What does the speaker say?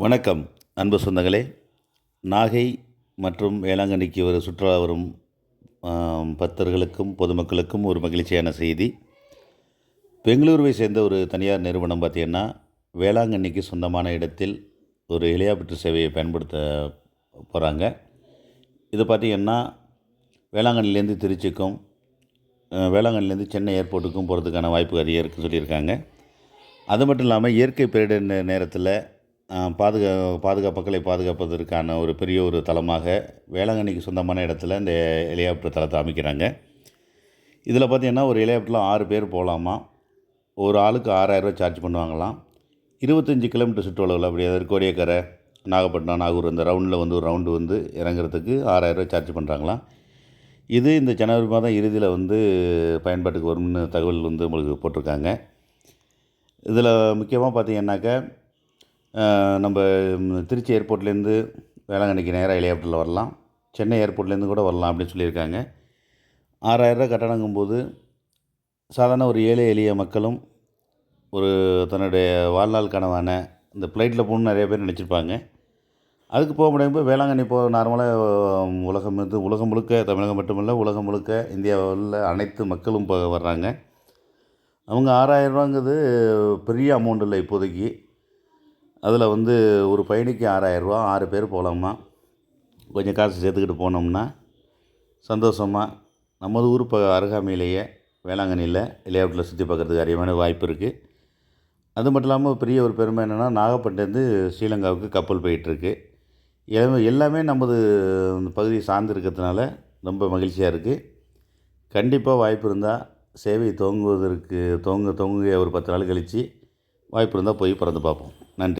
வணக்கம் அன்பு சொந்தங்களே. நாகை மற்றும் வேளாங்கண்ணிக்கு சுற்றுலா வரும் பக்தர்களுக்கும் பொதுமக்களுக்கும் ஒரு மகிழ்ச்சியான செய்தி. பெங்களூருவை சேர்ந்த ஒரு தனியார் நிறுவனம் பார்த்திங்கன்னா, வேளாங்கண்ணிக்கு சொந்தமான இடத்தில் ஒரு ஹெலிகாப்டர் சேவையை பயன்படுத்த போகிறாங்க. இது பார்த்திங்கன்னா, வேளாங்கண்ணிலேருந்து திருச்சிக்கும் வேளாங்கண்ணிலேருந்து சென்னை ஏர்போர்ட்டுக்கும் போகிறதுக்கான வாய்ப்பு அதிகம் இருக்குன்னு சொல்லியிருக்காங்க. அது மட்டும் இல்லாமல் இயற்கை பேரிடர் நேரத்தில் பாதுகாப்புகளை பாதுகாப்பதற்கான ஒரு பெரிய ஒரு தளமாக வேளாங்கண்ணிக்கு சொந்தமான இடத்துல இந்த ஹெலிகாப்டர் தளத்தை அமைக்கிறாங்க. இதில் பார்த்திங்கன்னா, ஒரு ஹெலிகாப்டரில் 6 பேர் போகலாமா. ஒரு ஆளுக்கு 6,000 சார்ஜ் பண்ணுவாங்களாம். 25 கிலோமீட்டர் சுற்றளவில், அப்படி அதாவது கோடியக்கரை, நாகப்பட்டினம், நாகூர் இந்த ரவுண்டில் ஒரு ரவுண்டு இறங்குறதுக்கு 6,000 சார்ஜ் பண்ணுறாங்களாம். இது இந்த ஜனவரி மாதம் இறுதியில் பயன்பாட்டுக்கு வரும்னு தகவல் உங்களுக்கு போட்டிருக்காங்க. இதில் முக்கியமாக பார்த்திங்கன்னாக்கா, நம்ம திருச்சி ஏர்போர்ட்லேருந்து வேளாங்கண்ணிக்கு நேராக ஹெலிகாப்டரில் வரலாம், சென்னை ஏர்போர்ட்லேருந்து கூட வரலாம் அப்படின்னு சொல்லியிருக்காங்க. 6,000 கட்டணங்கும்போது சாதாரண ஒரு ஏழை எளிய மக்களும் ஒரு தன்னுடைய வாழ்நாள் கனவான இந்த ஃப்ளைட்டில் போகணுன்னு நிறைய பேர் நினச்சிருப்பாங்க. அதுக்கு போக முடியாமல் வேளாங்கண்ணி நார்மலாக உலகம் முழுக்க, தமிழகம் மட்டுமல்ல உலகம் முழுக்க இந்தியாவில் அனைத்து மக்களும் வர்றாங்க. அவங்க 6,000 பெரிய அமௌண்ட் இல்லை இப்போதைக்கு. அதில் ஒரு பயணிக்கு 6,000, 6 பேர் போகலாமா. கொஞ்சம் காசு சேர்த்துக்கிட்டு போனோம்னா சந்தோஷமாக நமது ஊர் அருகாமையிலேயே வேளாங்கண்ணியில் ஹெலிகாப்டரில் சுற்றி பார்க்குறதுக்கு அதிகமான வாய்ப்பு இருக்குது. அது மட்டும் இல்லாமல் பெரிய ஒரு பெருமை என்னென்னா, நாகப்பட்டினத்துலேருந்து ஸ்ரீலங்காவுக்கு கப்பல் போயிட்டுருக்கு. எல்லாமே நமது பகுதியை சார்ந்து இருக்கிறதுனால ரொம்ப மகிழ்ச்சியாக இருக்குது. கண்டிப்பாக வாய்ப்பு இருந்தால் சேவை துவங்க ஒரு 10 நாள் கழித்து வாய்ப்பு இருந்தால் போய் பறந்து பார்ப்போம். நன்றி.